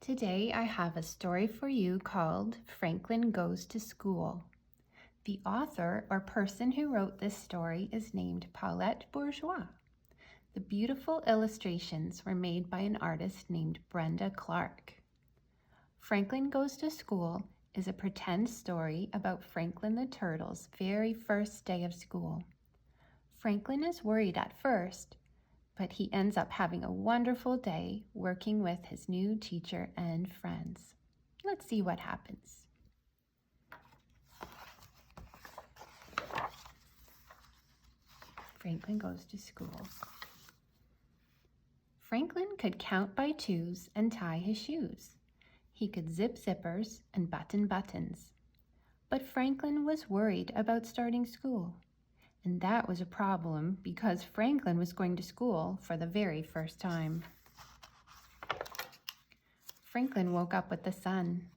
Today I have a story for you called Franklin Goes to School. The author or person who wrote this story is named Paulette Bourgeois. The beautiful illustrations were made by an artist named Brenda Clark. Franklin Goes to School is a pretend story about Franklin the Turtle's very first day of school. Franklin is worried at first, but he ends up having a wonderful day working with his new teacher and friends. Let's see what happens. Franklin goes to school. Franklin could count by twos and tie his shoes. He could zip zippers and button buttons. But Franklin was worried about starting school. And that was a problem because Franklin was going to school for the very first time. Franklin woke up with the sun.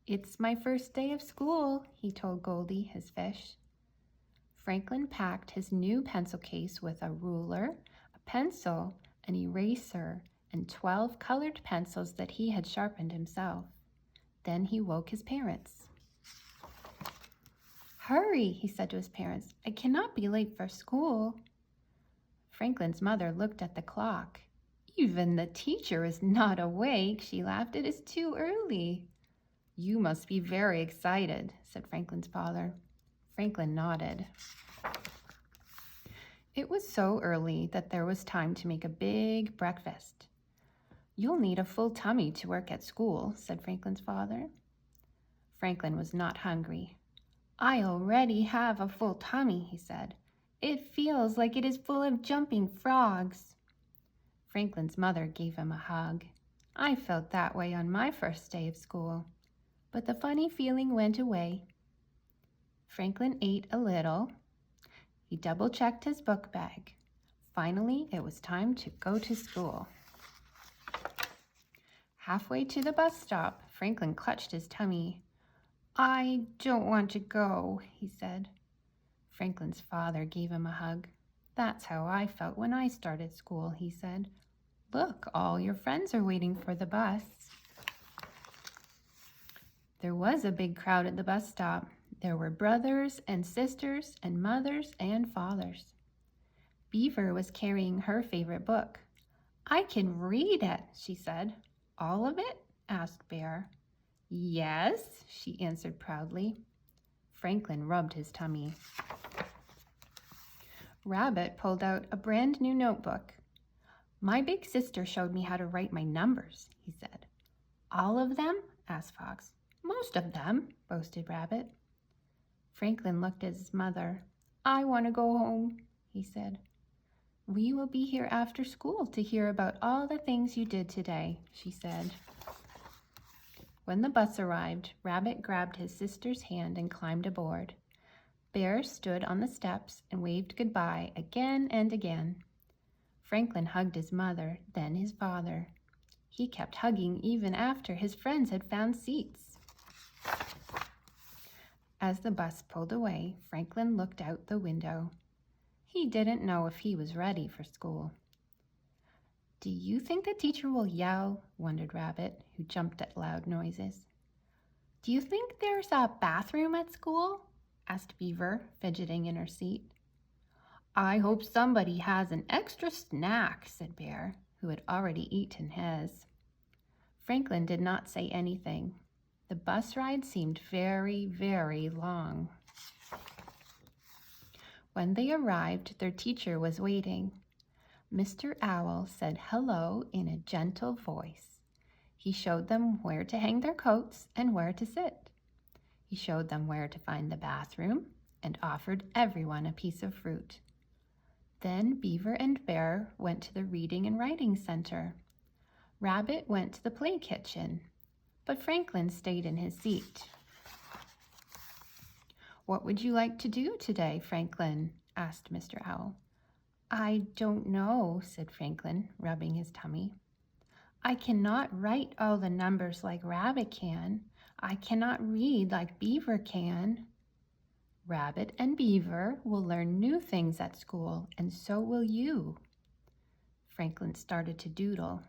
"It's my first day of school," he told Goldie, his fish. Franklin packed his new pencil case with a ruler, a pencil, an eraser, and 12 colored pencils that he had sharpened himself. Then he woke his parents. "Hurry," he said to his parents. "I cannot be late for school." Franklin's mother looked at the clock. "Even the teacher is not awake," she laughed. "It is too early." "You must be very excited," said Franklin's father. Franklin nodded. It was so early that there was time to make a big breakfast. "You'll need a full tummy to work at school," said Franklin's father. Franklin was not hungry. "I already have a full tummy," he said. "It feels like it is full of jumping frogs." Franklin's mother gave him a hug. "I felt that way on my first day of school." But the funny feeling went away. Franklin ate a little. He double-checked his book bag. Finally, it was time to go to school. Halfway to the bus stop, Franklin clutched his tummy. "I don't want to go," he said. Franklin's father gave him a hug. "That's how I felt when I started school," he said. "Look, all your friends are waiting for the bus." There was a big crowd at the bus stop. There were brothers and sisters and mothers and fathers. Beaver was carrying her favorite book. "I can read it," she said. "All of it?" asked Bear. "Yes," she answered proudly. Franklin rubbed his tummy. Rabbit pulled out a brand new notebook. "My big sister showed me how to write my numbers," he said. "All of them?" asked Fox. "Most of them," boasted Rabbit. Franklin looked at his mother. "I want to go home," he said. "We will be here after school to hear about all the things you did today," she said. When the bus arrived, Rabbit grabbed his sister's hand and climbed aboard. Bear stood on the steps and waved goodbye again and again. Franklin hugged his mother, then his father. He kept hugging even after his friends had found seats. As the bus pulled away, Franklin looked out the window. He didn't know if he was ready for school. "Do you think the teacher will yell?" wondered Rabbit, who jumped at loud noises. "Do you think there's a bathroom at school?" asked Beaver, fidgeting in her seat. "I hope somebody has an extra snack," said Bear, who had already eaten his. Franklin did not say anything. The bus ride seemed very, very long. When they arrived, their teacher was waiting. Mr. Owl said hello in a gentle voice. He showed them where to hang their coats and where to sit. He showed them where to find the bathroom and offered everyone a piece of fruit. Then Beaver and Bear went to the reading and writing center. Rabbit went to the play kitchen, but Franklin stayed in his seat. "What would you like to do today, Franklin?" asked Mr. Owl. "I don't know," said Franklin, rubbing his tummy. "I cannot write all the numbers like Rabbit can. I cannot read like Beaver can." "Rabbit and Beaver will learn new things at school, and so will you." Franklin started to doodle.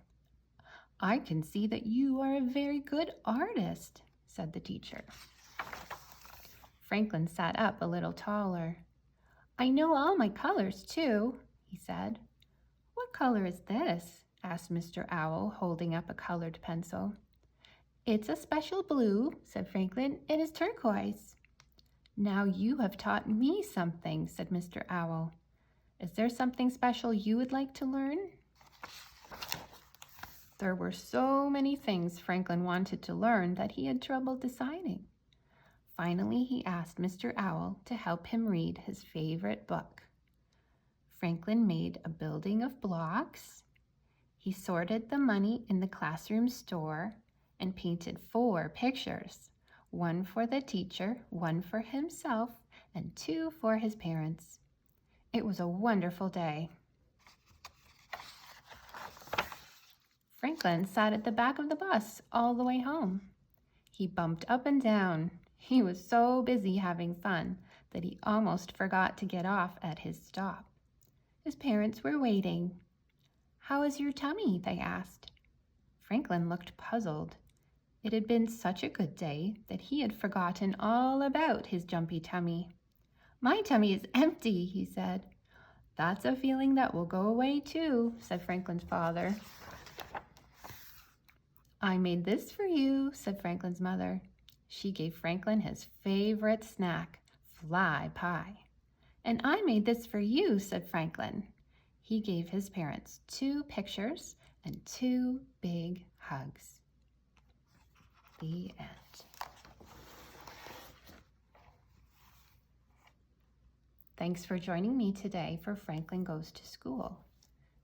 I can see that you are a very good artist, said the teacher. Franklin sat up a little taller. I know all my colors, too, he said. What color is this? Asked Mr. Owl, holding up a colored pencil. It's a special blue, said Franklin. It is turquoise. Now you have taught me something, said Mr. Owl. Is there something special you would like to learn? There were so many things Franklin wanted to learn that he had trouble deciding. Finally, he asked Mr. Owl to help him read his favorite book. Franklin made a building of blocks. He sorted the money in the classroom store and painted 4 pictures, 1 for the teacher, 1 for himself, and 2 for his parents. It was a wonderful day. Franklin sat at the back of the bus all the way home. He bumped up and down. He was so busy having fun that he almost forgot to get off at his stop. His parents were waiting. How is your tummy? They asked. Franklin looked puzzled. It had been such a good day that he had forgotten all about his jumpy tummy. My tummy is empty, he said. That's a feeling that will go away too, said Franklin's father. I made this for you, said Franklin's mother. She gave Franklin his favorite snack, fly pie. And I made this for you, said Franklin. He gave his parents 2 pictures and 2 big hugs. The end. Thanks for joining me today for Franklin Goes to School.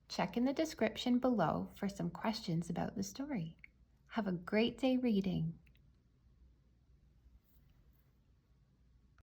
Check in the description below for some questions about the story. Have a great day reading.